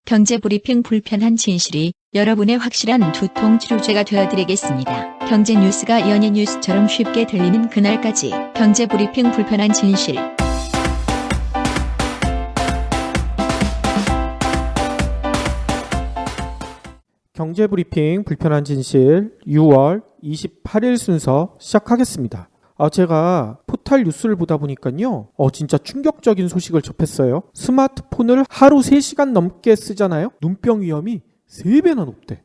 경제브리핑 불편한 진실이 여러분의 확실한 두통 치료제가 되어드리겠습니다. 경제 뉴스가 연예 뉴스처럼 쉽게 들리는 그날까지 경제브리핑 불편한 진실. 경제브리핑 불편한 진실 6월 28일 순서 시작하겠습니다. 제가 포탈 뉴스를 보다 보니까요. 진짜 충격적인 소식을 접했어요. 스마트폰을 하루 3시간 넘게 쓰잖아요. 눈병 위험이 3배나 높대.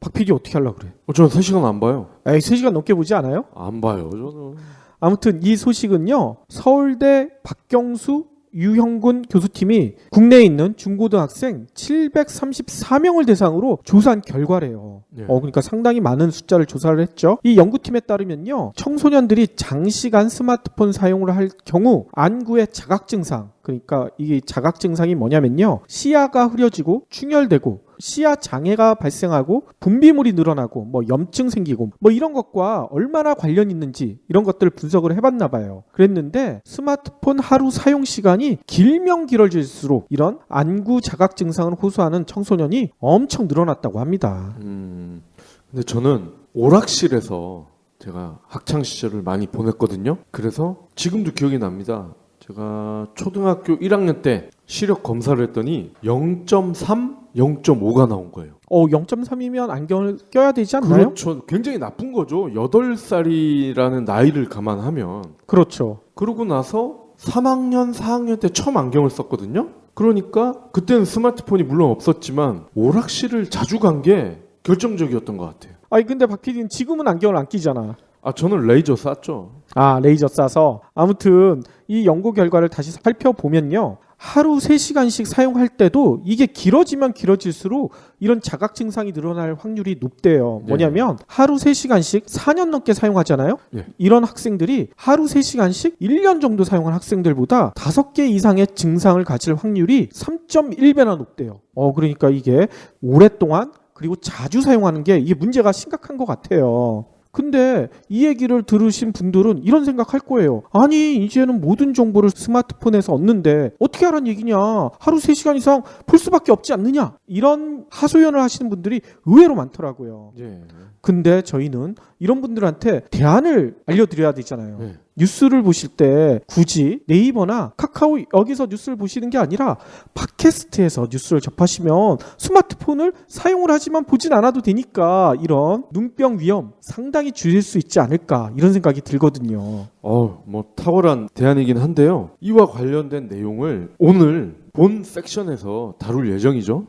박 PD 어떻게 하려고 그래? 저는 3시간 안 봐요. 3시간 넘게 보지 않아요? 안 봐요, 저는. 아무튼 이 소식은요. 서울대 박경수 유형군 교수팀이 국내에 있는 중고등학생 734명을 대상으로 조사한 결과래요. 네. 그러니까 상당히 많은 숫자를 조사를 했죠. 이 연구팀에 따르면요. 청소년들이 장시간 스마트폰 사용을 할 경우 안구의 자각 증상, 그러니까 이게 자각 증상이 뭐냐면요. 시야가 흐려지고 충혈되고 시야 장애가 발생하고 분비물이 늘어나고 염증 생기고 이런 것과 얼마나 관련 있는지 이런 것들을 분석을 해봤나 봐요. 그랬는데 스마트폰 하루 사용 시간이 길면 길어질수록 이런 안구 자각 증상을 호소하는 청소년이 엄청 늘어났다고 합니다. 근데 저는 오락실에서 제가 학창 시절을 많이 보냈거든요. 그래서 지금도 기억이 납니다. 제가 초등학교 1학년 때 시력 검사를 했더니 0.3, 0.5가 나온 거예요. 0.3이면 안경을 껴야 되지 않나요? 그렇죠. 굉장히 나쁜 거죠. 8살이라는 나이를 감안하면. 그렇죠. 그러고 나서 3학년, 4학년 때 처음 안경을 썼거든요. 그러니까 그때는 스마트폰이 물론 없었지만 오락실을 자주 간 게 결정적이었던 것 같아요. 근데 박 PD는 지금은 안경을 안 끼잖아. 저는 레이저 쐈죠. 레이저 쏴서. 아무튼 이 연구 결과를 다시 살펴보면요. 하루 3시간씩 사용할 때도 이게 길어지면 길어질수록 이런 자각 증상이 늘어날 확률이 높대요. 뭐냐면 하루 3시간씩 4년 넘게 사용하잖아요. 이런 학생들이 하루 3시간씩 1년 정도 사용한 학생들보다 5개 이상의 증상을 가질 확률이 3.1배나 높대요. 그러니까 이게 오랫동안 그리고 자주 사용하는 게 이게 문제가 심각한 것 같아요. 근데 이 얘기를 들으신 분들은 이런 생각할 거예요. 아니 이제는 모든 정보를 스마트폰에서 얻는데 어떻게 하란 얘기냐. 하루 3시간 이상 볼 수밖에 없지 않느냐. 이런 하소연을 하시는 분들이 의외로 많더라고요. 근데 저희는 이런 분들한테 대안을 알려드려야 되잖아요. 뉴스를 보실 때 굳이 네이버나 카카오 여기서 뉴스를 보시는 게 아니라 팟캐스트에서 뉴스를 접하시면 스마트폰을 사용을 하지만 보진 않아도 되니까 이런 눈병 위험 상당히 줄일 수 있지 않을까 이런 생각이 들거든요. 탁월한 대안이긴 한데요. 이와 관련된 내용을 오늘 본 섹션에서 다룰 예정이죠.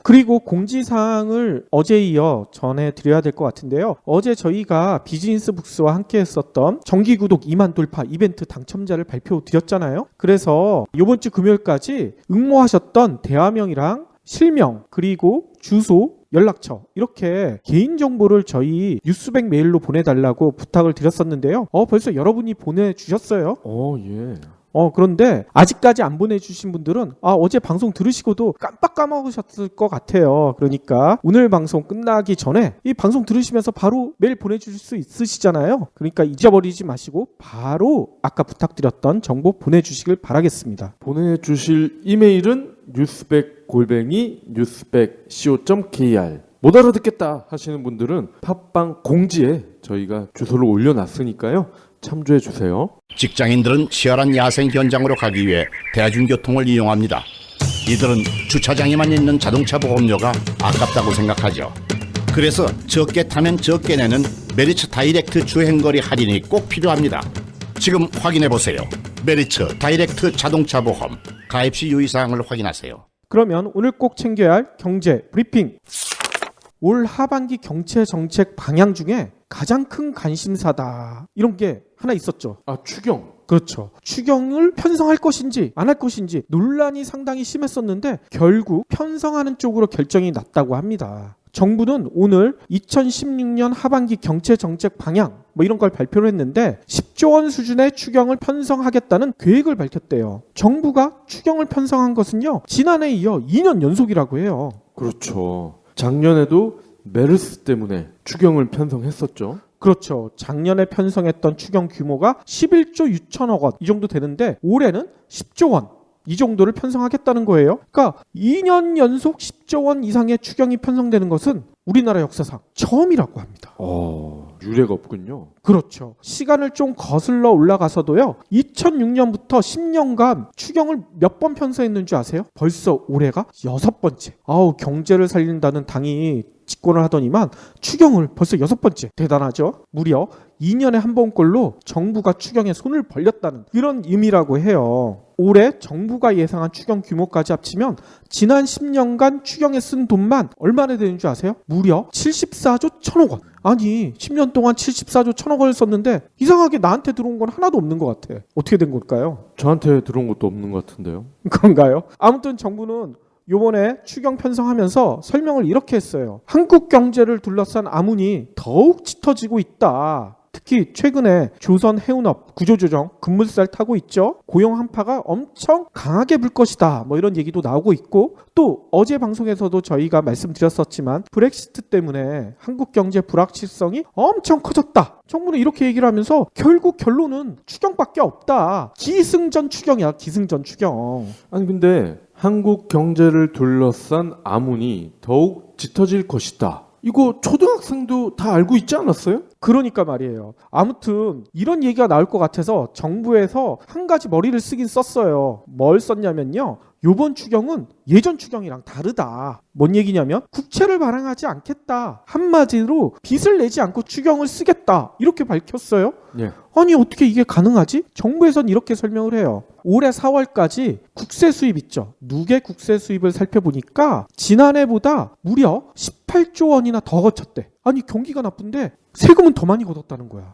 그리고 공지사항을 어제 이어 전해드려야 될 것 같은데요. 어제 저희가 비즈니스북스와 함께 했었던 정기구독 2만 돌파 이벤트 당첨자를 발표드렸잖아요. 그래서 이번 주 금요일까지 응모하셨던 대화명이랑 실명 그리고 주소 연락처 이렇게 개인정보를 저희 뉴스백 메일로 보내달라고 부탁을 드렸었는데요. 벌써 여러분이 보내주셨어요. 그런데 아직까지 안 보내주신 분들은 어제 방송 들으시고도 깜빡 까먹으셨을 것 같아요. 그러니까 오늘 방송 끝나기 전에 이 방송 들으시면서 바로 메일 보내주실 수 있으시잖아요. 그러니까 잊어버리지 마시고 바로 아까 부탁드렸던 정보 보내주시길 바라겠습니다. 보내주실 이메일은 news백@news백.co.kr. 못 알아듣겠다 하시는 분들은 팟빵 공지에 저희가 주소를 올려놨으니까요. 참조해 주세요. 직장인들은 치열한 야생 현장으로 가기 위해 대중교통을 이용합니다. 이들은 주차장에만 있는 자동차 보험료가 아깝다고 생각하죠. 그래서 적게 타면 적게 내는 메리츠 다이렉트 주행거리 할인이 꼭 필요합니다. 지금 확인해보세요. 메리츠 다이렉트 자동차 보험. 가입 시 유의사항을 확인하세요. 그러면 오늘 꼭 챙겨야 할 경제 브리핑. 올 하반기 경제 정책 방향 중에 가장 큰 관심사다. 이런 게 하나 있었죠. 추경. 그렇죠. 추경을 편성할 것인지 안 할 것인지 논란이 상당히 심했었는데 결국 편성하는 쪽으로 결정이 났다고 합니다. 정부는 오늘 2016년 하반기 경제정책 방향 이런 걸 발표를 했는데 10조 원 수준의 추경을 편성하겠다는 계획을 밝혔대요. 정부가 추경을 편성한 것은요. 지난해에 이어 2년 연속이라고 해요. 그렇죠. 작년에도 메르스 때문에 추경을 편성했었죠. 그렇죠. 작년에 편성했던 추경 규모가 11조 6천억 원 이 정도 되는데 올해는 10조 원 이 정도를 편성하겠다는 거예요. 그러니까 2년 연속 10조 원 이상의 추경이 편성되는 것은 우리나라 역사상 처음이라고 합니다. 유례가 없군요. 그렇죠. 시간을 좀 거슬러 올라가서도요. 2006년부터 10년간 추경을 몇 번 편성했는 줄 아세요? 벌써 올해가 6번째. 경제를 살린다는 당이 집권을 하더니만 추경을 벌써 6번째. 대단하죠? 무려 2년에 한 번꼴로 정부가 추경에 손을 벌렸다는 이런 의미라고 해요. 올해 정부가 예상한 추경 규모까지 합치면 지난 10년간 추경에 쓴 돈만 얼마나 되는 줄 아세요? 무려 74조 1천억 원. 아니 10년 동안 74조 1천억 원을 썼는데 이상하게 나한테 들어온 건 하나도 없는 것 같아. 어떻게 된 걸까요? 저한테 들어온 것도 없는 것 같은데요. 그런가요? 아무튼 정부는 요번에 추경 편성하면서 설명을 이렇게 했어요. 한국 경제를 둘러싼 암운이 더욱 짙어지고 있다. 특히 최근에 조선 해운업 구조조정 급물살 타고 있죠. 고용 한파가 엄청 강하게 불 것이다. 이런 얘기도 나오고 있고 또 어제 방송에서도 저희가 말씀드렸었지만 브렉시트 때문에 한국 경제 불확실성이 엄청 커졌다. 정부는 이렇게 얘기를 하면서 결국 결론은 추경밖에 없다. 기승전 추경이야. 기승전 추경. 아니 근데 한국 경제를 둘러싼 암운이 더욱 짙어질 것이다. 이거 초등학생도 다 알고 있지 않았어요? 그러니까 말이에요. 아무튼 이런 얘기가 나올 것 같아서 정부에서 한 가지 머리를 쓰긴 썼어요. 뭘 썼냐면요. 요번 추경은 예전 추경이랑 다르다. 뭔 얘기냐면 국채를 발행하지 않겠다. 한마디로 빚을 내지 않고 추경을 쓰겠다. 이렇게 밝혔어요. 예. 아니 어떻게 이게 가능하지? 정부에선 이렇게 설명을 해요. 올해 4월까지 국세 수입 있죠. 누계 국세 수입을 살펴보니까 지난해보다 무려 18조 원이나 더 거쳤대. 아니 경기가 나쁜데 세금은 더 많이 걷었다는 거야.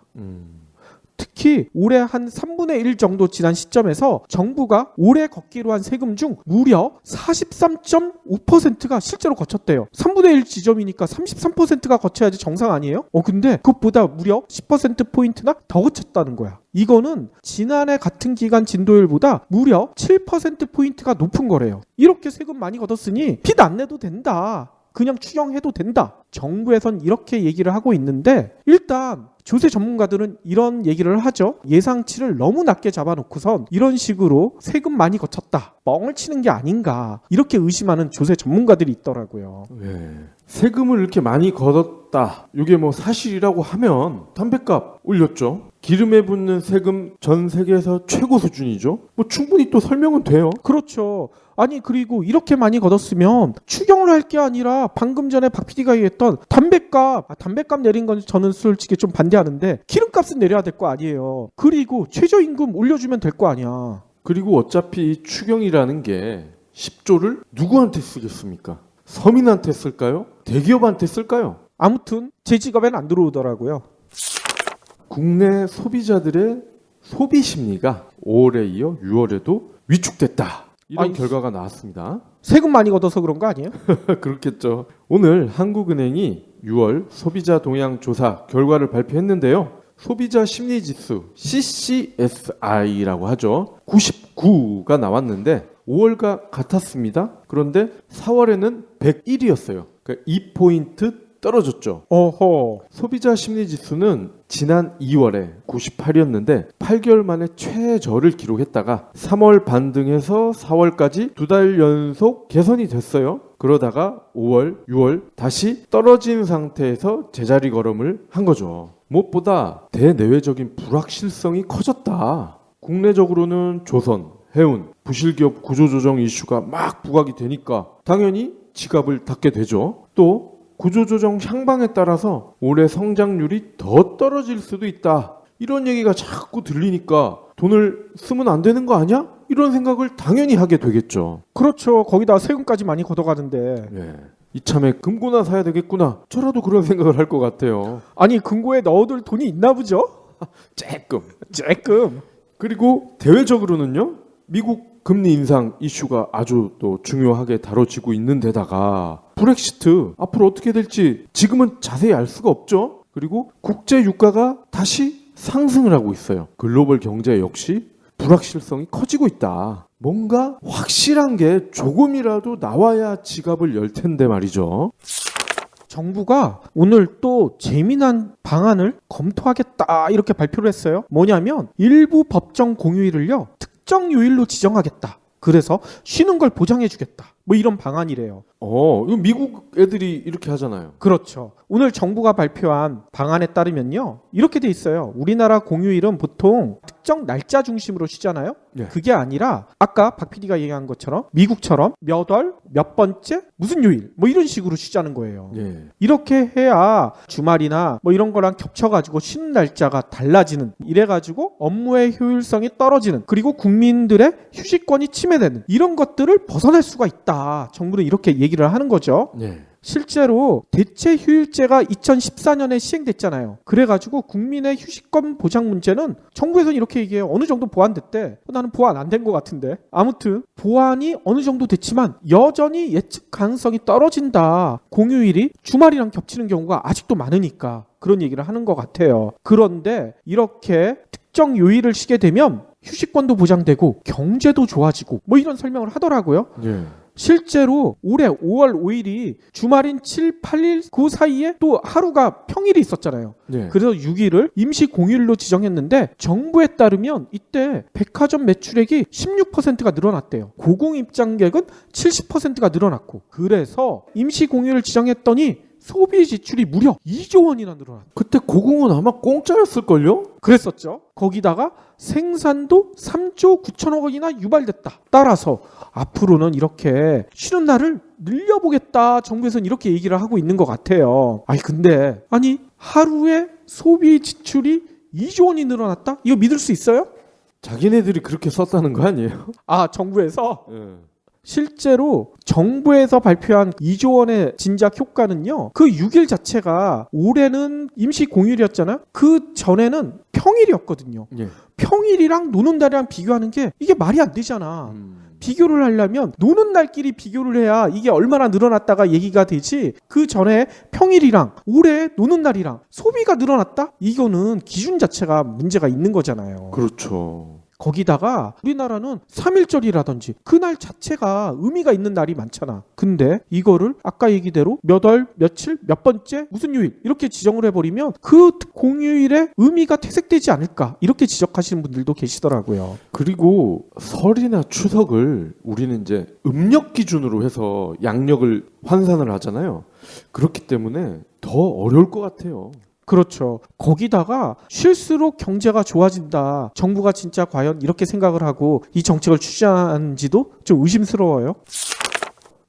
특히 올해 한 3분의 1 정도 지난 시점에서 정부가 올해 걷기로 한 세금 중 무려 43.5%가 실제로 거쳤대요. 3분의 1 지점이니까 33%가 거쳐야지 정상 아니에요? 근데 그것보다 무려 10%포인트나 더 거쳤다는 거야. 이거는 지난해 같은 기간 진도율보다 무려 7%포인트가 높은 거래요. 이렇게 세금 많이 걷었으니 빚 안 내도 된다. 그냥 추경해도 된다. 정부에선 이렇게 얘기를 하고 있는데 일단 조세 전문가들은 이런 얘기를 하죠. 예상치를 너무 낮게 잡아놓고선 이런 식으로 세금 많이 거쳤다. 뻥을 치는 게 아닌가. 이렇게 의심하는 조세 전문가들이 있더라고요. 세금을 이렇게 많이 걷었다. 이게 사실이라고 하면 담배값 올렸죠. 기름에 붙는 세금 전 세계에서 최고 수준이죠. 충분히 또 설명은 돼요. 그렇죠. 아니 그리고 이렇게 많이 걷었으면 추경을 할 게 아니라 방금 전에 박 PD가 얘기했던 담배값 내린 건 저는 솔직히 좀 반대하는데 기름값은 내려야 될 거 아니에요. 그리고 최저임금 올려주면 될 거 아니야. 그리고 어차피 이 추경이라는 게 10조를 누구한테 쓰겠습니까? 서민한테 쓸까요? 대기업한테 쓸까요? 아무튼 제 지갑엔 안 들어오더라고요. 국내 소비자들의 소비 심리가 5월에 이어 6월에도 위축됐다. 이런 결과가 나왔습니다. 세금 많이 걷어서 그런 거 아니에요? 그렇겠죠. 오늘 한국은행이 6월 소비자 동향 조사 결과를 발표했는데요. 소비자 심리지수 CCSI라고 하죠. 99가 나왔는데 5월과 같았습니다. 그런데 4월에는 101이었어요. 그러니까 2포인트 떨어졌죠. 어허. 소비자 심리지수는 지난 2월에 98이었는데 8개월 만에 최저를 기록했다가 3월 반등해서 4월까지 2달 연속 개선이 됐어요. 그러다가 5월, 6월 다시 떨어진 상태에서 제자리 걸음을 한 거죠. 무엇보다 대내외적인 불확실성이 커졌다. 국내적으로는 조선, 해운, 부실기업 구조조정 이슈가 막 부각이 되니까 당연히 지갑을 닫게 되죠. 또 구조조정 향방에 따라서 올해 성장률이 더 떨어질 수도 있다. 이런 얘기가 자꾸 들리니까 돈을 쓰면 안 되는 거 아니야? 이런 생각을 당연히 하게 되겠죠. 그렇죠. 거기다 세금까지 많이 걷어가는데. 이참에 금고나 사야 되겠구나. 저라도 그런 생각을 할 것 같아요. 아니 금고에 넣어둘 돈이 있나 보죠? 쬐끔. 그리고 대외적으로는요. 미국 금리 인상 이슈가 아주 또 중요하게 다뤄지고 있는 데다가 브렉시트 앞으로 어떻게 될지 지금은 자세히 알 수가 없죠. 그리고 국제 유가가 다시 상승을 하고 있어요. 글로벌 경제 역시 불확실성이 커지고 있다. 뭔가 확실한 게 조금이라도 나와야 지갑을 열 텐데 말이죠. 정부가 오늘 또 재미난 방안을 검토하겠다 이렇게 발표를 했어요. 뭐냐면 일부 법정 공휴일을요 특정 요일로 지정하겠다. 그래서 쉬는 걸 보장해주겠다. 뭐 이런 방안이래요. 이거 미국 애들이 이렇게 하잖아요. 그렇죠. 오늘 정부가 발표한 방안에 따르면요. 이렇게 돼 있어요. 우리나라 공휴일은 보통 특정 날짜 중심으로 쉬잖아요. 네. 그게 아니라 아까 박 PD가 얘기한 것처럼 미국처럼 몇 월, 몇 번째, 무슨 요일 뭐 이런 식으로 쉬자는 거예요. 예. 이렇게 해야 주말이나 뭐 이런 거랑 겹쳐가지고 쉬는 날짜가 달라지는 이래가지고 업무의 효율성이 떨어지는 그리고 국민들의 휴식권이 침해되는 이런 것들을 벗어날 수가 있다. 정부는 이렇게 얘기를 하는 거죠. 예. 실제로 대체 휴일제가 2014년에 시행됐잖아요. 그래가지고 국민의 휴식권 보장 문제는 정부에서는 이렇게 얘기해요. 어느 정도 보완됐대. 나는 보완 안 된 것 같은데. 아무튼 보완이 어느 정도 됐지만 여전히 예측 가능성이 떨어진다. 공휴일이 주말이랑 겹치는 경우가 아직도 많으니까 그런 얘기를 하는 것 같아요. 그런데 이렇게 특정 요일을 쉬게 되면 휴식권도 보장되고 경제도 좋아지고 뭐 이런 설명을 하더라고요. 예. 실제로 올해 5월 5일이 주말인 7, 8일 그 사이에 또 하루가 평일이 있었잖아요. 예. 그래서 6일을 임시 공휴일로 지정했는데 정부에 따르면 이때 백화점 매출액이 16%가 늘어났대요. 고공입장객은 70%가 늘어났고 그래서 임시 공휴일을 지정했더니 소비 지출이 무려 2조 원이나 늘어났다. 그때 고궁은 아마 공짜였을걸요? 그랬었죠. 거기다가 생산도 3조 9천억 원이나 유발됐다. 따라서 앞으로는 이렇게 쉬는 날을 늘려보겠다. 정부에서는 이렇게 얘기를 하고 있는 것 같아요. 근데 하루에 소비 지출이 2조 원이 늘어났다? 이거 믿을 수 있어요? 자기네들이 그렇게 썼다는 거 아니에요? 정부에서? 예. 실제로 정부에서 발표한 2조 원의 진작 효과는요. 그 6일 자체가 올해는 임시 공휴일이었잖아요. 그 전에는 평일이었거든요. 예. 평일이랑 노는 날이랑 비교하는 게 이게 말이 안 되잖아. 비교를 하려면 노는 날끼리 비교를 해야 이게 얼마나 늘어났다가 얘기가 되지. 그 전에 평일이랑 올해 노는 날이랑 소비가 늘어났다? 이거는 기준 자체가 문제가 있는 거잖아요. 그렇죠. 거기다가 우리나라는 3일절이라든지 그날 자체가 의미가 있는 날이 많잖아. 근데 이거를 아까 얘기대로 몇 월, 며칠, 몇 번째, 무슨 요일 이렇게 지정을 해버리면 그 공휴일의 의미가 퇴색되지 않을까 이렇게 지적하시는 분들도 계시더라고요. 그리고 설이나 추석을 우리는 이제 음력 기준으로 해서 양력을 환산을 하잖아요. 그렇기 때문에 더 어려울 것 같아요. 그렇죠. 거기다가 쉴수록 경제가 좋아진다. 정부가 진짜 과연 이렇게 생각을 하고 이 정책을 추진하는지도 좀 의심스러워요.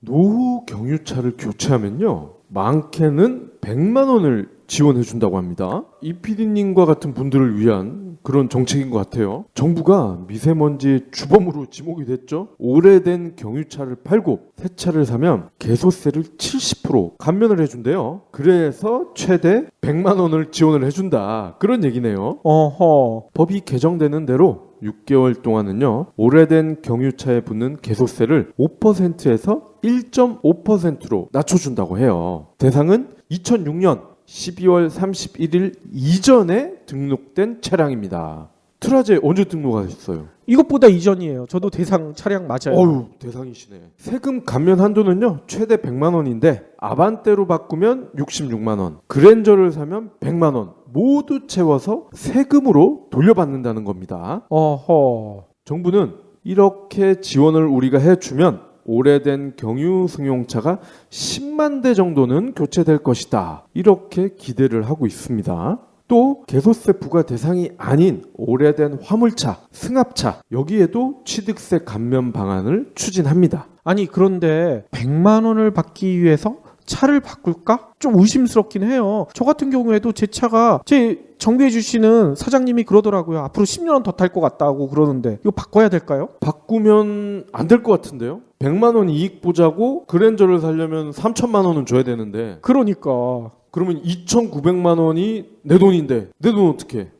노후 경유차를 교체하면요. 많게는 100만 원을 지원해 준다고 합니다. 이 PD님과 같은 분들을 위한 그런 정책인 것 같아요. 정부가 미세먼지의 주범으로 지목이 됐죠. 오래된 경유차를 팔고 새 차를 사면 개소세를 70% 감면을 해준대요. 그래서 최대 100만 원을 지원을 해준다. 그런 얘기네요. 어허. 법이 개정되는 대로 6개월 동안은요. 오래된 경유차에 붙는 개소세를 5%에서 1.5%로 낮춰준다고 해요. 대상은 2006년 12월 31일 이전에 등록된 차량입니다. 트라제 언제 등록하셨어요? 이것보다 이전이에요. 저도 대상 차량 맞아요. 어휴, 대상이시네. 세금 감면 한도는요 최대 100만 원인데 아반떼로 바꾸면 66만 원, 그랜저를 사면 100만 원 모두 채워서 세금으로 돌려받는다는 겁니다. 어허. 정부는 이렇게 지원을 우리가 해주면 오래된 경유 승용차가 10만 대 정도는 교체될 것이다. 이렇게 기대를 하고 있습니다. 또 개소세 부과 대상이 아닌 오래된 화물차, 승합차 여기에도 취득세 감면 방안을 추진합니다. 그런데 100만 원을 받기 위해서 차를 바꿀까? 좀 의심스럽긴 해요. 저 같은 경우에도 제 차가 제 정비해 주시는 사장님이 그러더라고요. 앞으로 10년 더 탈 것 같다고 그러는데 이거 바꿔야 될까요? 바꾸면 안 될 것 같은데요? 100만 원 이익 보자고 그랜저를 사려면 3천만 원은 줘야 되는데 그러니까 그러면 2,900만 원이 내 돈인데 내 돈 어떻게?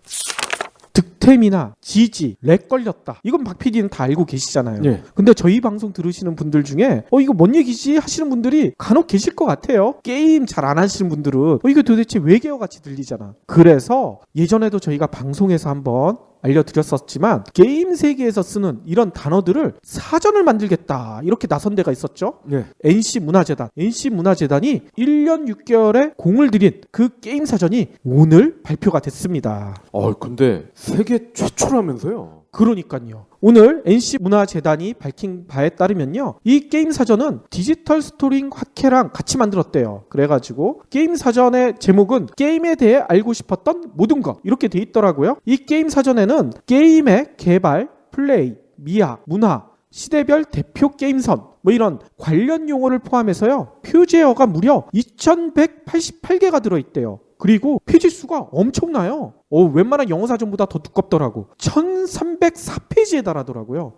득템이나 지지, 렉 걸렸다. 이건 박 PD는 다 알고 계시잖아요. 예. 근데 저희 방송 들으시는 분들 중에 이거 뭔 얘기지 하시는 분들이 간혹 계실 것 같아요. 게임 잘 안 하시는 분들은 이거 도대체 외계어 같이 들리잖아. 그래서 예전에도 저희가 방송에서 한번 알려드렸었지만 게임 세계에서 쓰는 이런 단어들을 사전을 만들겠다 이렇게 나선 데가 있었죠. 네. NC문화재단이 1년 6개월에 공을 들인 그 게임 사전이 오늘 발표가 됐습니다. 근데 세계 최초라면서요? 그러니까요. 오늘 NC문화재단이 밝힌 바에 따르면요. 이 게임 사전은 디지털 스토링 학회랑 같이 만들었대요. 그래가지고 게임 사전의 제목은 게임에 대해 알고 싶었던 모든 것 이렇게 돼 있더라고요. 이 게임 사전에는 게임의 개발, 플레이, 미학, 문화, 시대별 대표 게임선 뭐 이런 관련 용어를 포함해서요. 표제어가 무려 2188개가 들어있대요. 그리고 페이지 수가 엄청나요. 웬만한 영어 사전보다 더 두껍더라고. 1304페이지에 달하더라고요.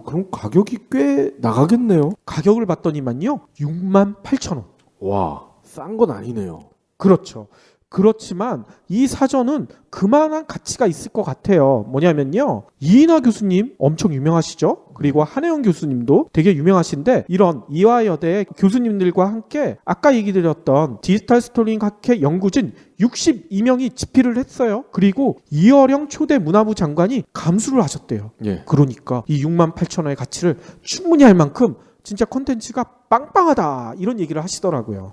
그럼 가격이 꽤 나가겠네요. 가격을 봤더니만요. 68,000원. 와, 싼 건 아니네요. 그렇죠. 그렇지만 이 사전은 그만한 가치가 있을 것 같아요. 뭐냐면요. 이인하 교수님 엄청 유명하시죠? 그리고 한혜영 교수님도 되게 유명하신데 이런 이화여대 교수님들과 함께 아까 얘기 드렸던 디지털 스토리링 학회 연구진 62명이 집필을 했어요. 그리고 이어령 초대 문화부 장관이 감수를 하셨대요. 예. 그러니까 이 68,000원의 가치를 충분히 할 만큼 진짜 콘텐츠가 빵빵하다 이런 얘기를 하시더라고요.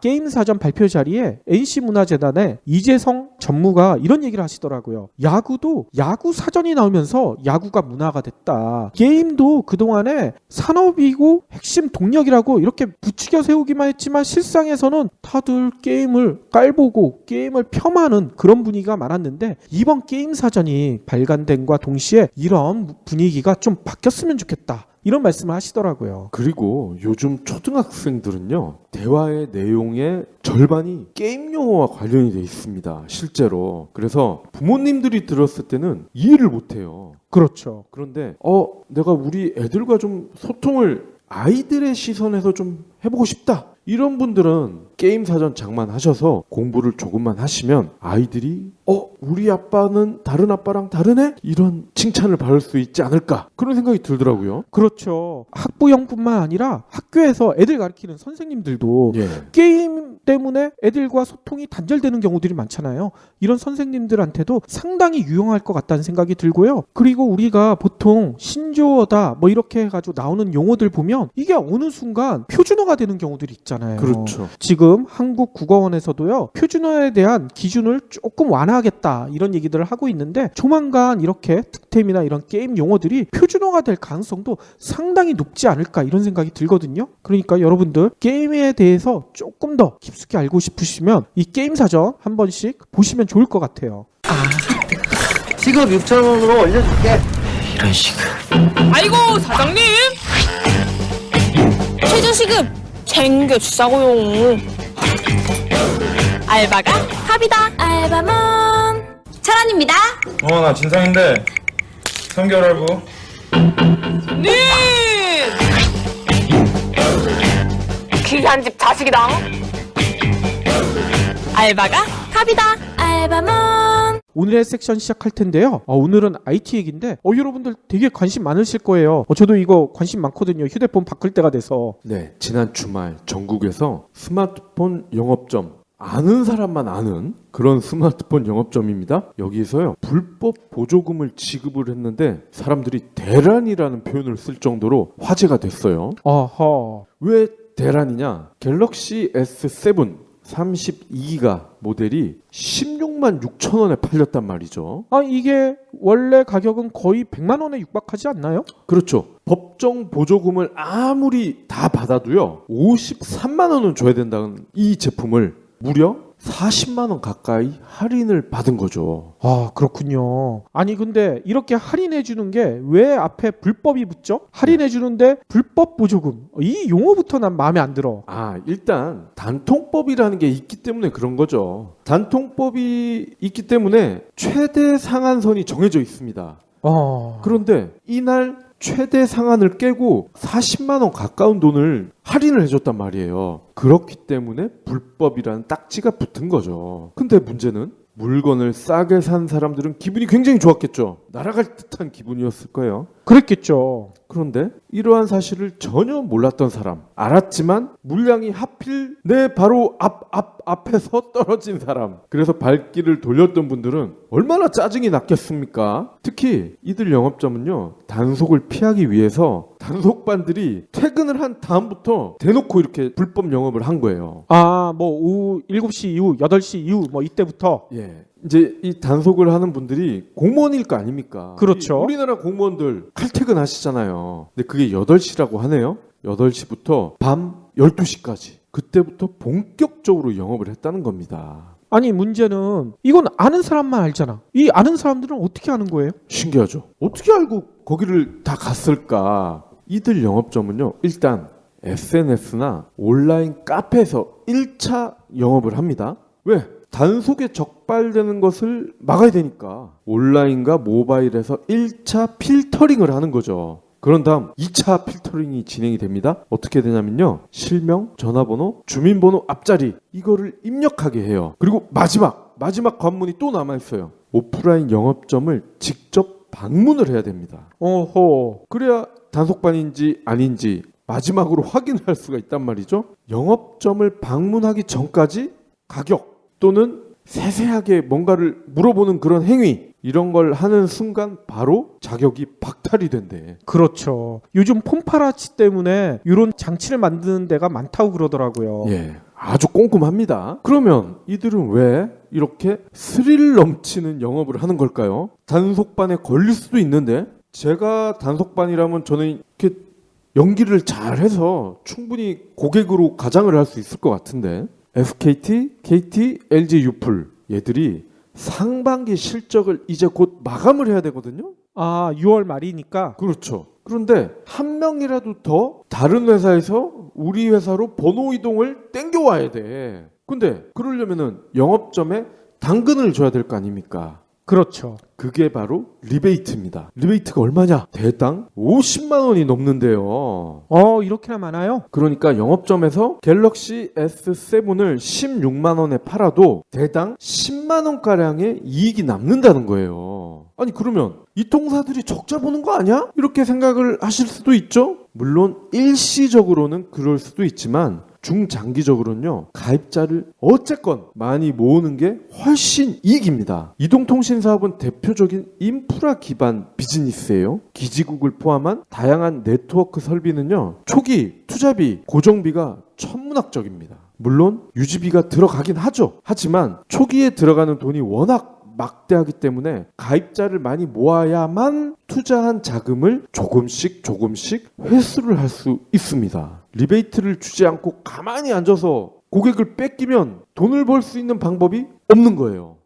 게임 사전 발표 자리에 NC문화재단의 이재성 전무가 이런 얘기를 하시더라고요. 야구도 야구 사전이 나오면서 야구가 문화가 됐다. 게임도 그동안에 산업이고 핵심 동력이라고 이렇게 부추겨 세우기만 했지만 실상에서는 다들 게임을 깔보고 게임을 폄하하는 그런 분위기가 많았는데 이번 게임 사전이 발간됨과 동시에 이런 분위기가 좀 바뀌었으면 좋겠다. 이런 말씀을 하시더라고요. 그리고 요즘 초등학생들은요, 대화의 내용의 절반이 게임 용어와 관련이 돼 있습니다. 실제로. 그래서 부모님들이 들었을 때는 이해를 못해요. 그렇죠. 그런데 내가 우리 애들과 좀 소통을 아이들의 시선에서 좀 해보고 싶다. 이런 분들은 게임 사전 장만하셔서 공부를 조금만 하시면 아이들이 우리 아빠는 다른 아빠랑 다르네? 이런 칭찬을 받을 수 있지 않을까? 그런 생각이 들더라고요. 그렇죠. 학부형뿐만 아니라 학교에서 애들 가르치는 선생님들도 예. 게임 때문에 애들과 소통이 단절되는 경우들이 많잖아요. 이런 선생님들한테도 상당히 유용할 것 같다는 생각이 들고요. 그리고 우리가 보통 신조어다 뭐 이렇게 해가지고 나오는 용어들 보면 이게 어느 순간 표준어가 되는 경우들이 있잖아요. 그렇죠. 지금 한국국어원에서도요. 표준어에 대한 기준을 조금 완화하겠다 이런 얘기들을 하고 있는데 조만간 이렇게 득템이나 이런 게임 용어들이 표준어가 될 가능성도 상당히 높지 않을까 이런 생각이 들거든요. 그러니까 여러분들 게임에 대해서 조금 더 깊숙이 알고 싶으시면 이 게임 사전 한 번씩 보시면 좋을 것 같아요. 시급 6,000원으로 올려줄게. 아이고 사장님 최저시급 챙겨주자고요. 알바가 합이다. 알바몬 철원입니다. 나 진상인데 3개월 할부. 네 귀한 집 자식이다. 알바가 합이다. 알바몬 오늘의 섹션 시작할 텐데요. 오늘은 IT 얘기인데 여러분들 되게 관심 많으실 거예요. 저도 이거 관심 많거든요. 휴대폰 바꿀 때가 돼서. 네, 지난 주말 전국에서 스마트폰 영업점, 아는 사람만 아는 그런 스마트폰 영업점입니다. 여기서요, 불법 보조금을 지급을 했는데 사람들이 대란이라는 표현을 쓸 정도로 화제가 됐어요. 아하. 왜 대란이냐? 갤럭시 S7 32기가 모델이 16만 6천 원에 팔렸단 말이죠. 이게 원래 가격은 거의 100만 원에 육박하지 않나요? 그렇죠. 법정 보조금을 아무리 다 받아도요, 53만 원은 줘야 된다는 이 제품을 무려 40만 원 가까이 할인을 받은 거죠. 그렇군요. 아니 근데 이렇게 할인해 주는 게 왜 앞에 불법이 붙죠? 할인해 주는데 불법 보조금. 이 용어부터 난 마음에 안 들어. 일단 단통법이라는 게 있기 때문에 그런 거죠. 단통법이 있기 때문에 최대 상한선이 정해져 있습니다. 그런데 이날 최대 상한을 깨고 40만 원 가까운 돈을 할인을 해줬단 말이에요. 그렇기 때문에 불법이라는 딱지가 붙은 거죠. 근데 문제는 물건을 싸게 산 사람들은 기분이 굉장히 좋았겠죠. 날아갈 듯한 기분이었을 거예요. 그랬겠죠. 그런데 이러한 사실을 전혀 몰랐던 사람, 알았지만 물량이 하필 내 바로 앞에서 떨어진 사람, 그래서 발길을 돌렸던 분들은 얼마나 짜증이 났겠습니까? 특히 이들 영업점은요, 단속을 피하기 위해서 단속반들이 퇴근을 한 다음부터 대놓고 이렇게 불법 영업을 한 거예요. 뭐 오후 7시 이후, 8시 이후 뭐 이때부터. 예. 이제 이 단속을 하는 분들이 공무원일 거 아닙니까? 그렇죠. 우리나라 공무원들 칼퇴근 하시잖아요. 근데 그게 8시라고 하네요. 8시부터 밤 12시까지. 그때부터 본격적으로 영업을 했다는 겁니다. 아니 문제는 이건 아는 사람만 알잖아. 이 아는 사람들은 어떻게 아는 거예요? 신기하죠? 어떻게 알고 거기를 다 갔을까? 이들 영업점은요, 일단 SNS나 온라인 카페에서 1차 영업을 합니다. 왜? 단속에 적발되는 것을 막아야 되니까 온라인과 모바일에서 1차 필터링을 하는 거죠. 그런 다음 2차 필터링이 진행이 됩니다. 어떻게 되냐면요, 실명, 전화번호, 주민번호 앞자리 이거를 입력하게 해요. 그리고 마지막 관문이 또 남아있어요. 오프라인 영업점을 직접 방문을 해야 됩니다. 오호. 그래야 단속반인지 아닌지 마지막으로 확인할 수가 있단 말이죠. 영업점을 방문하기 전까지 가격 또는 세세하게 뭔가를 물어보는 그런 행위, 이런 걸 하는 순간 바로 자격이 박탈이 된대. 그렇죠. 요즘 폰파라치 때문에 이런 장치를 만드는 데가 많다고 그러더라고요. 예, 아주 꼼꼼합니다. 그러면 이들은 왜 이렇게 스릴 넘치는 영업을 하는 걸까요? 단속반에 걸릴 수도 있는데, 제가 단속반이라면 저는 이렇게 연기를 잘해서 충분히 고객으로 가장을 할 수 있을 것 같은데, SKT, KT, LG 유플 얘들이 상반기 실적을 이제 곧 마감을 해야 되거든요. 6월 말이니까. 그렇죠. 그런데 한 명이라도 더 다른 회사에서 우리 회사로 번호 이동을 땡겨와야 돼. 근데 그러려면은 영업점에 당근을 줘야 될 거 아닙니까? 그렇죠. 그게 바로 리베이트입니다. 리베이트가 얼마냐? 대당 50만 원이 넘는데요. 이렇게나 많아요? 그러니까 영업점에서 갤럭시 S7을 16만 원에 팔아도 대당 10만 원가량의 이익이 남는다는 거예요. 아니 그러면 이 통사들이 적자 보는 거 아니야? 이렇게 생각을 하실 수도 있죠. 물론 일시적으로는 그럴 수도 있지만 중장기적으로는요, 가입자를 어쨌건 많이 모으는 게 훨씬 이익입니다. 이동통신 사업은 대표적인 인프라 기반 비즈니스예요. 기지국을 포함한 다양한 네트워크 설비는요, 초기 투자비, 고정비가 천문학적입니다. 물론 유지비가 들어가긴 하죠. 하지만 초기에 들어가는 돈이 워낙 막대하기 때문에 가입자를 많이 모아야만 투자한 자금을 조금씩 회수를 할 수 있습니다. 리베이트를 주지 않고 가만히 앉아서 고객을 뺏기면 돈을 벌 수 있는 방법이 없는 거예요.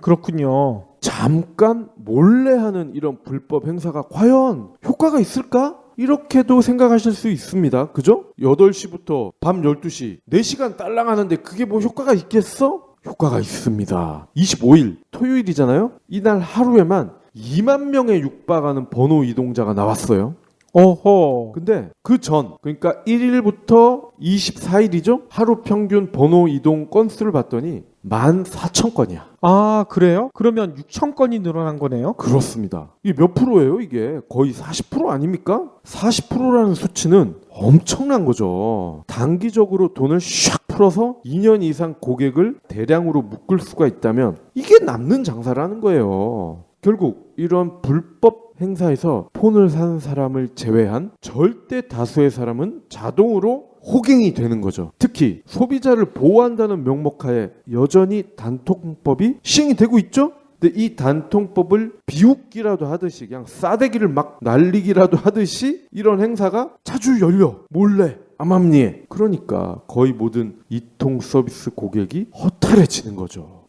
그렇군요. 잠깐 몰래 하는 이런 불법 행사가 과연 효과가 있을까? 이렇게도 생각하실 수 있습니다. 그죠? 8시부터 밤 12시 4시간 딸랑하는데 그게 뭐 효과가 있겠어? 효과가 있습니다. 25일 토요일이잖아요. 이날 하루에만 2만 명에 육박하는 번호 이동자가 나왔어요. 어허. 근데 그 전, 그러니까 1일부터 24일이죠. 하루 평균 번호 이동 건수를 봤더니 14,000건이야. 그래요? 그러면 6,000건이 늘어난 거네요? 그렇습니다. 이게 몇 프로예요? 이게 거의 40% 아닙니까? 40%라는 수치는 엄청난 거죠. 단기적으로 돈을 샥 풀어서 2년 이상 고객을 대량으로 묶을 수가 있다면 이게 남는 장사라는 거예요. 결국 이런 불법 행사에서 폰을 산 사람을 제외한 절대 다수의 사람은 자동으로 호갱이 되는 거죠. 특히 소비자를 보호한다는 명목하에 여전히 단통법이 시행이 되고 있죠. 근데 이 단통법을 비웃기라도 하듯이 그냥 싸대기를 막 날리기라도 하듯이 이런 행사가 자주 열려 몰래 암암리에. 그러니까 거의 모든 이통 서비스 고객이 허탈해지는 거죠.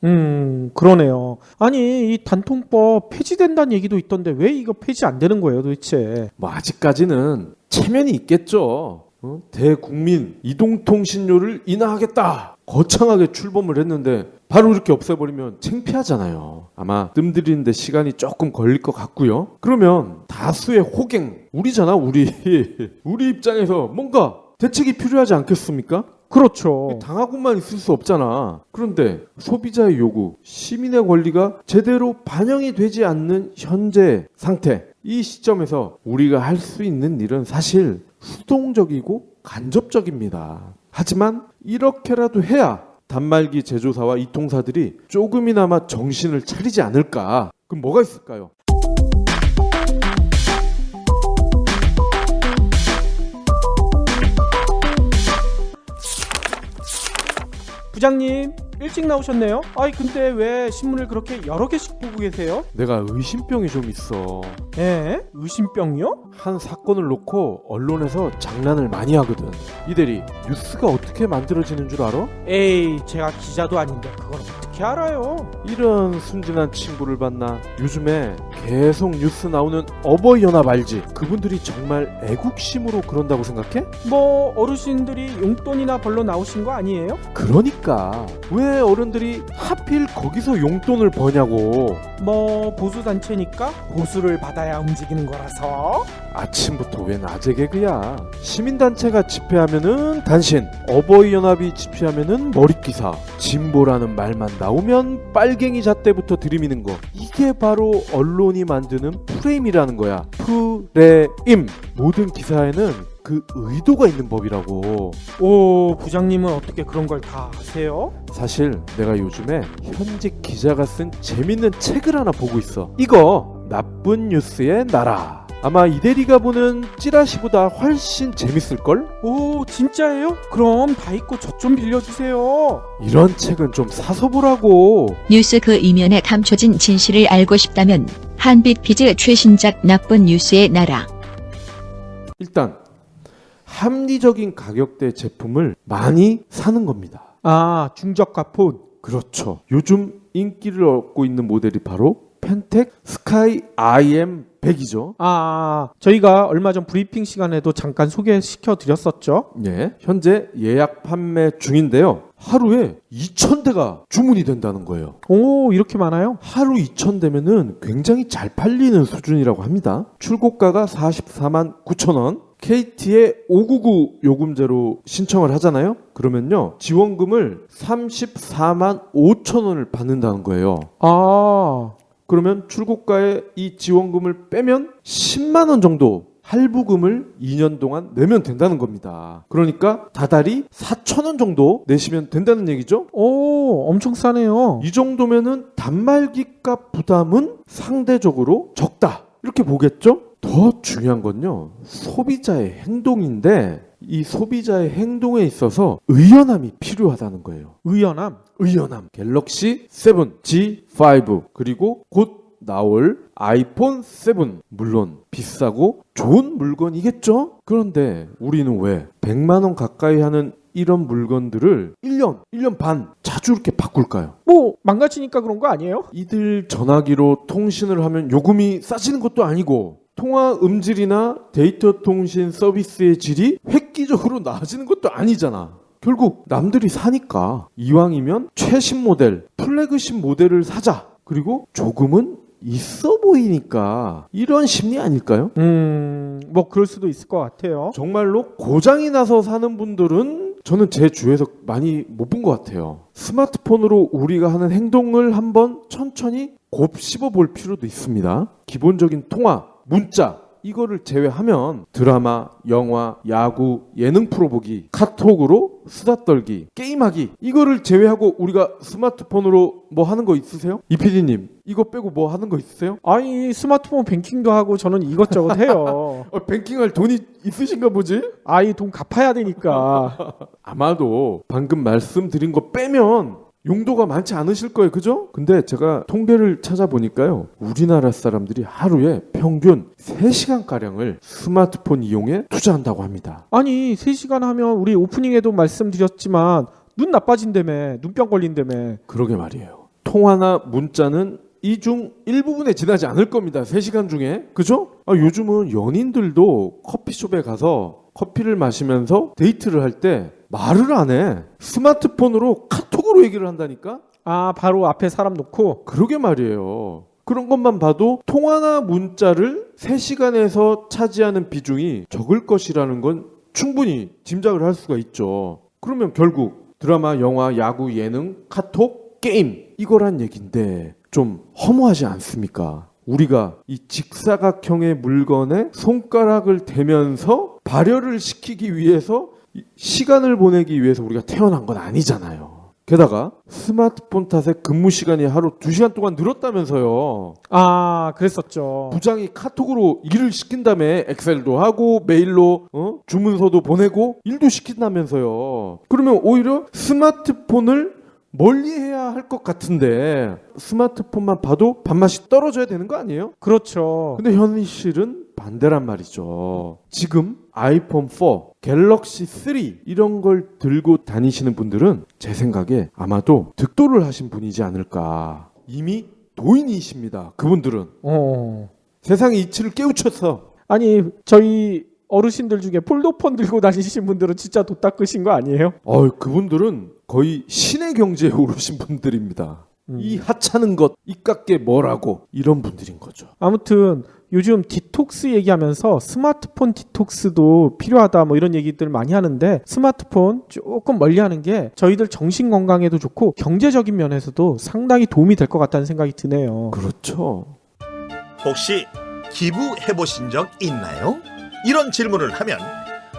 그러네요. 아니 이 단통법 폐지된다는 얘기도 있던데 왜 이거 폐지 안 되는 거예요 도대체? 뭐 아직까지는 체면이 있겠죠. 대국민 이동통신료를 인하하겠다 거창하게 출범을 했는데 바로 이렇게 없애버리면 창피하잖아요. 아마 뜸들이는데 시간이 조금 걸릴 것 같고요. 그러면 다수의 호갱, 우리잖아 우리. 우리 입장에서 뭔가 대책이 필요하지 않겠습니까? 그렇죠. 당하고만 있을 수 없잖아. 그런데 소비자의 요구, 시민의 권리가 제대로 반영이 되지 않는 현재 상태, 이 시점에서 우리가 할 수 있는 일은 사실 수동적이고 간접적입니다. 하지만 이렇게라도 해야 단말기 제조사와 이통사들이 조금이나마 정신을 차리지 않을까? 그럼 뭐가 있을까요? 부장님 일찍 나오셨네요. 아이 근데 왜 신문을 그렇게 여러 개씩 보고 계세요? 내가 의심병이 좀 있어. 의심병이요? 한 사건을 놓고 언론에서 장난을 많이 하거든. 이 대리, 뉴스가 어떻게 만들어지는 줄 알아? 에이 제가 기자도 아닌데 그걸 어떻게 알아요? 이런 순진한 친구를 봤나? 요즘에 계속 뉴스 나오는 어버이연합 알지? 그분들이 정말 애국심으로 그런다고 생각해? 뭐 어르신들이 용돈이나 벌러 나오신 거 아니에요? 그러니까 왜 어른들이 하필 거기서 용돈을 버냐고. 뭐 보수단체니까 보수를 받아야 움직이는 거라서. 아침부터 왜 낮에 개그야? 시민단체가 집회하면은 단신, 어버이연합이 집회하면은 머리기사, 진보라는 말만 나오면 빨갱이 잣대부터 들이미는 거, 이게 바로 언론이 만드는 프레임이라는 거야. 프레임. 모든 기사에는 그 의도가 있는 법이라고. 오 부장님은 어떻게 그런 걸 다 아세요? 사실 내가 요즘에 현직 기자가 쓴 재밌는 책을 하나 보고 있어. 이거 나쁜 뉴스의 나라. 아마 이대리가 보는 찌라시보다 훨씬 재밌을걸? 오 진짜예요? 그럼 다 읽고 저 좀 빌려주세요. 이런 책은 좀 사서 보라고. 뉴스 그 이면에 감춰진 진실을 알고 싶다면 한빛비즈 최신작 나쁜 뉴스의 나라. 일단 합리적인 가격대 제품을 많이 사는 겁니다. 아 중저가 폰. 그렇죠. 요즘 인기를 얻고 있는 모델이 바로 펜텍 스카이 IM100이죠. 저희가 얼마 전 브리핑 시간에도 잠깐 소개시켜 드렸었죠. 예, 현재 예약 판매 중인데요. 하루에 2,000대가 주문이 된다는 거예요. 오 이렇게 많아요? 하루 2,000대면은 굉장히 잘 팔리는 수준이라고 합니다. 출고가가 44만 9천 원. KT의 599 요금제로 신청을 하잖아요. 그러면요 지원금을 34만 5천 원을 받는다는 거예요. 그러면 출고가에 이 지원금을 빼면 10만 원 정도 할부금을 2년 동안 내면 된다는 겁니다. 그러니까 다달이 4천 원 정도 내시면 된다는 얘기죠. 오 엄청 싸네요. 이 정도면은 단말기값 부담은 상대적으로 적다, 이렇게 보겠죠. 더 중요한 건요 소비자의 행동인데, 이 소비자의 행동에 있어서 의연함이 필요하다는 거예요. 의연함. 갤럭시 7, G5, 그리고 곧 나올 아이폰 7, 물론 비싸고 좋은 물건이겠죠. 그런데 우리는 왜 100만 원 가까이 하는 이런 물건들을 1년 반 자주 이렇게 바꿀까요? 뭐 망가지니까 그런 거 아니에요? 이들 전화기로 통신을 하면 요금이 싸지는 것도 아니고, 통화 음질이나 데이터 통신 서비스의 질이 획기적으로 나아지는 것도 아니잖아. 결국 남들이 사니까 이왕이면 최신 모델, 플래그십 모델을 사자. 그리고 조금은 있어 보이니까, 이런 심리 아닐까요? 뭐 그럴 수도 있을 것 같아요. 정말로 고장이 나서 사는 분들은 저는 제 주위에서 많이 못 본 것 같아요. 스마트폰으로 우리가 하는 행동을 한번 천천히 곱씹어 볼 필요도 있습니다. 기본적인 통화, 문자, 이거를 제외하면 드라마, 영화, 야구, 예능 프로 보기, 카톡으로 수다 떨기, 게임하기, 이거를 제외하고 우리가 스마트폰으로 뭐 하는 거 있으세요? 이 PD님 이거 빼고 뭐 하는 거 있으세요? 아니 스마트폰 뱅킹도 하고 저는 이것저것 해요. 뱅킹할 돈이 있으신가 보지? 아이 돈 갚아야 되니까. 아마도 방금 말씀드린 거 빼면 용도가 많지 않으실 거예요. 그죠? 근데 제가 통계를 찾아보니까요, 우리나라 사람들이 하루에 평균 3시간가량을 스마트폰 이용에 투자한다고 합니다. 아니 3시간 하면 우리 오프닝에도 말씀드렸지만 눈 나빠진다며, 눈병 걸린다며. 그러게 말이에요. 통화나 문자는 이 중 일부분에 지나지 않을 겁니다. 3시간 중에. 그죠? 요즘은 연인들도 커피숍에 가서 커피를 마시면서 데이트를 할 때 말을 안 해. 스마트폰으로 카톡으로 얘기를 한다니까? 바로 앞에 사람 놓고. 그러게 말이에요. 그런 것만 봐도 통화나 문자를 3시간에서 차지하는 비중이 적을 것이라는 건 충분히 짐작을 할 수가 있죠. 그러면 결국 드라마, 영화, 야구, 예능, 카톡, 게임 이거란 얘긴데 좀 허무하지 않습니까? 우리가 이 직사각형의 물건에 손가락을 대면서 발열을 시키기 위해서 시간을 보내기 위해서 우리가 태어난 건 아니잖아요. 게다가 스마트폰 탓에 근무 시간이 하루 2시간 동안 늘었다면서요. 아, 그랬었죠. 부장이 카톡으로 일을 시킨 다음에 엑셀도 하고 메일로 주문서도 보내고 일도 시킨다면서요. 그러면 오히려 스마트폰을 멀리해야 할 것 같은데 스마트폰만 봐도 밥맛이 떨어져야 되는 거 아니에요? 그렇죠. 근데 현실은 반대란 말이죠. 지금 아이폰 4, 갤럭시 3 이런 걸 들고 다니시는 분들은 제 생각에 아마도 득도를 하신 분이지 않을까. 이미 도인이십니다. 그분들은. 세상의 이치를 깨우쳤어. 아니, 저희 어르신들 중에 폴더폰 들고 다니신 분들은 진짜 도 닦으신 거 아니에요? 그분들은 거의 신의 경지에 오르신 분들입니다. 이 하찮은 것, 이깟게 뭐라고 이런 분들인 거죠. 아무튼 요즘 디톡스 얘기하면서 스마트폰 디톡스도 필요하다 뭐 이런 얘기들 많이 하는데 스마트폰 조금 멀리하는 게 저희들 정신 건강에도 좋고 경제적인 면에서도 상당히 도움이 될 것 같다는 생각이 드네요. 그렇죠. 혹시 기부해보신 적 있나요? 이런 질문을 하면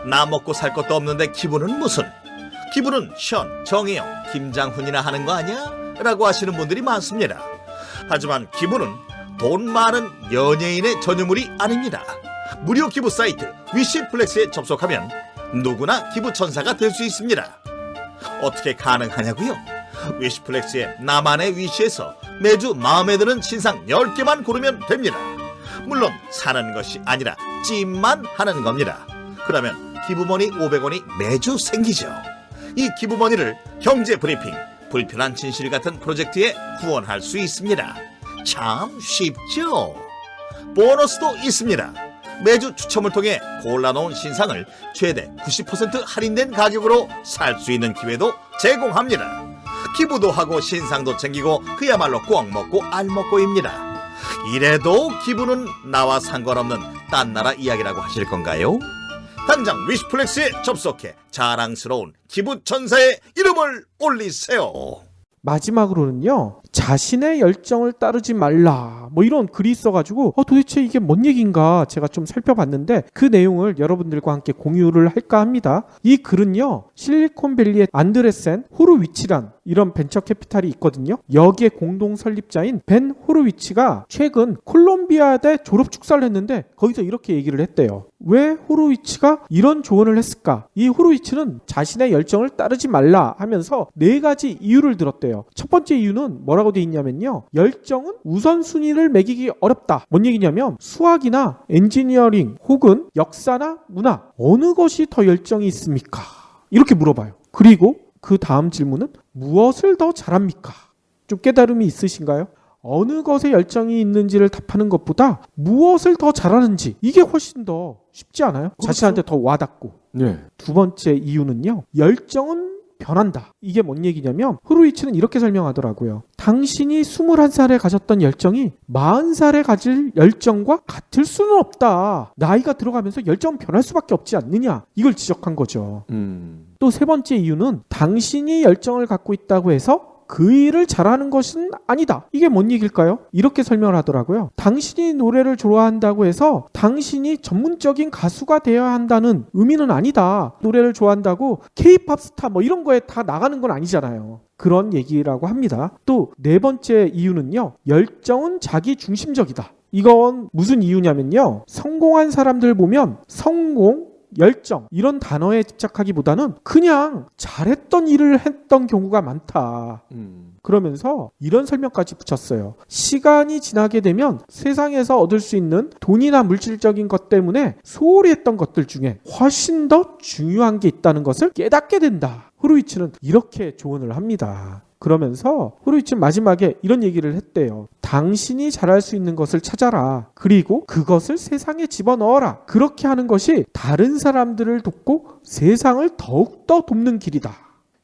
나 먹고 살 것도 없는데 기부는 무슨? 기부는 션, 정혜영, 김장훈이나 하는 거 아니야? 라고 하시는 분들이 많습니다. 하지만 기부는 돈 많은 연예인의 전유물이 아닙니다. 무료 기부 사이트 위시플렉스에 접속하면 누구나 기부천사가 될 수 있습니다. 어떻게 가능하냐고요? 위시플렉스의 나만의 위시에서 매주 마음에 드는 신상 10개만 고르면 됩니다. 물론 사는 것이 아니라 찜만 하는 겁니다. 그러면 기부머니 500원이 매주 생기죠. 이 기부머니를 경제브리핑, 불편한 진실 같은 프로젝트에 후원할 수 있습니다. 참 쉽죠? 보너스도 있습니다. 매주 추첨을 통해 골라놓은 신상을 최대 90% 할인된 가격으로 살 수 있는 기회도 제공합니다. 기부도 하고 신상도 챙기고 그야말로 꽉 먹고 알 먹고입니다. 이래도 기부는 나와 상관없는 딴 나라 이야기라고 하실 건가요? 당장 위시플렉스에 접속해 자랑스러운 기부천사의 이름을 올리세요. 마지막으로는요, 자신의 열정을 따르지 말라 뭐 이런 글이 있어가지고 도대체 이게 뭔 얘기인가 제가 좀 살펴봤는데 그 내용을 여러분들과 함께 공유를 할까 합니다. 이 글은요, 실리콘밸리의 안드레센 호르위치란 이런 벤처 캐피탈이 있거든요. 여기에 공동 설립자인 벤 호르위치가 최근 콜롬비아대 졸업 축사를 했는데 거기서 이렇게 얘기를 했대요. 왜 호르위치가 이런 조언을 했을까? 이 호르위치는 자신의 열정을 따르지 말라 하면서 4가지 이유를 들었대요. 첫 번째 이유는 뭐라고 돼 있냐면요, 열정은 우선순위를 매기기 어렵다. 뭔 얘기냐면 수학이나 엔지니어링 혹은 역사나 문화 어느 것이 더 열정이 있습니까? 이렇게 물어봐요. 그리고 그 다음 질문은 무엇을 더 잘합니까? 좀 깨달음이 있으신가요? 어느 것에 열정이 있는지를 답하는 것보다 무엇을 더 잘하는지, 이게 훨씬 더 쉽지 않아요? 그렇죠. 자신한테 더 와닿고. 네. 두 번째 이유는요, 열정은 변한다. 이게 뭔 얘기냐면 호르위치는 이렇게 설명하더라고요. 당신이 21살에 가졌던 열정이 40살에 가질 열정과 같을 수는 없다. 나이가 들어가면서 열정은 변할 수밖에 없지 않느냐, 이걸 지적한 거죠. 또 세 번째 이유는 당신이 열정을 갖고 있다고 해서 그 일을 잘하는 것은 아니다. 이게 뭔 얘기일까요? 이렇게 설명을 하더라고요. 당신이 노래를 좋아한다고 해서 당신이 전문적인 가수가 되어야 한다는 의미는 아니다. 노래를 좋아한다고 K-팝 스타 뭐 이런 거에 다 나가는 건 아니잖아요. 그런 얘기라고 합니다. 또 4번째 이유는요, 열정은 자기 중심적이다. 이건 무슨 이유냐면요, 성공한 사람들 보면 성공, 열정 이런 단어에 집착하기보다는 그냥 잘했던 일을 했던 경우가 많다. 그러면서 이런 설명까지 붙였어요. 시간이 지나게 되면 세상에서 얻을 수 있는 돈이나 물질적인 것 때문에 소홀히 했던 것들 중에 훨씬 더 중요한 게 있다는 것을 깨닫게 된다. 호르위치는 이렇게 조언을 합니다. 그러면서 호르위치는 마지막에 이런 얘기를 했대요. 당신이 잘할 수 있는 것을 찾아라. 그리고 그것을 세상에 집어넣어라. 그렇게 하는 것이 다른 사람들을 돕고 세상을 더욱더 돕는 길이다.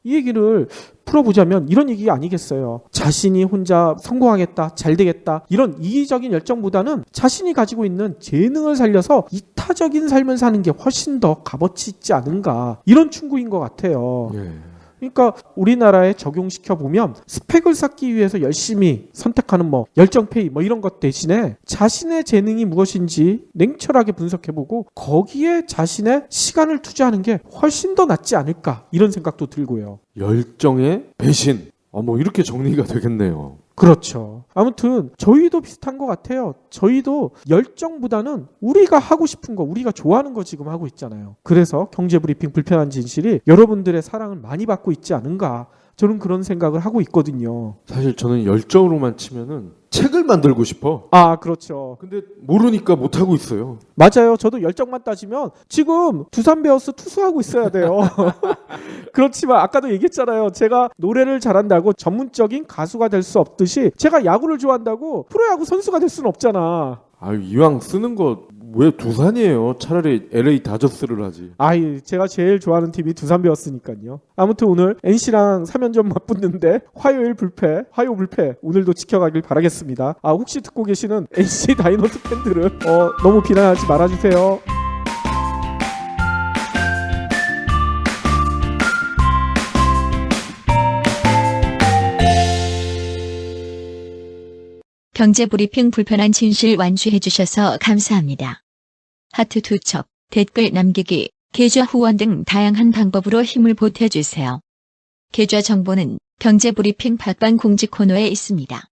이 얘기를 풀어보자면 이런 얘기 아니겠어요. 자신이 혼자 성공하겠다, 잘 되겠다, 이런 이기적인 열정보다는 자신이 가지고 있는 재능을 살려서 이타적인 삶을 사는 게 훨씬 더 값어치 있지 않은가, 이런 충고인 것 같아요. 예. 그러니까 우리나라에 적용시켜 보면 스펙을 쌓기 위해서 열심히 선택하는 열정페이 이런 것 대신에 자신의 재능이 무엇인지 냉철하게 분석해보고 거기에 자신의 시간을 투자하는 게 훨씬 더 낫지 않을까, 이런 생각도 들고요. 열정의 배신. 이렇게 정리가 되겠네요. 그렇죠. 아무튼 저희도 비슷한 것 같아요. 저희도 열정보다는 우리가 하고 싶은 거, 우리가 좋아하는 거 지금 하고 있잖아요. 그래서 경제브리핑 불편한 진실이 여러분들의 사랑을 많이 받고 있지 않은가, 저는 그런 생각을 하고 있거든요. 사실 저는 열정으로만 치면은 책을 만들고 싶어. 아, 그렇죠. 근데 모르니까 못하고 있어요. 맞아요. 저도 열정만 따지면 지금 두산 베어스 투수하고 있어야 돼요. 그렇지만 아까도 얘기했잖아요. 제가 노래를 잘한다고 전문적인 가수가 될 수 없듯이 제가 야구를 좋아한다고 프로야구 선수가 될 수는 없잖아. 이왕 쓰는 거 왜 두산이에요? 차라리 LA 다저스를 하지. 제가 제일 좋아하는 팀이 두산 베어스니까요. 아무튼 오늘 NC랑 3연전 맞붙는데 화요 불패 오늘도 지켜가길 바라겠습니다. 혹시 듣고 계시는 NC 다이노스 팬들은 너무 비난하지 말아주세요. 경제브리핑 불편한 진실 완주해주셔서 감사합니다. 하트 2첩, 댓글 남기기, 계좌 후원 등 다양한 방법으로 힘을 보태주세요. 계좌 정보는 경제브리핑 팟빵 공지 코너에 있습니다.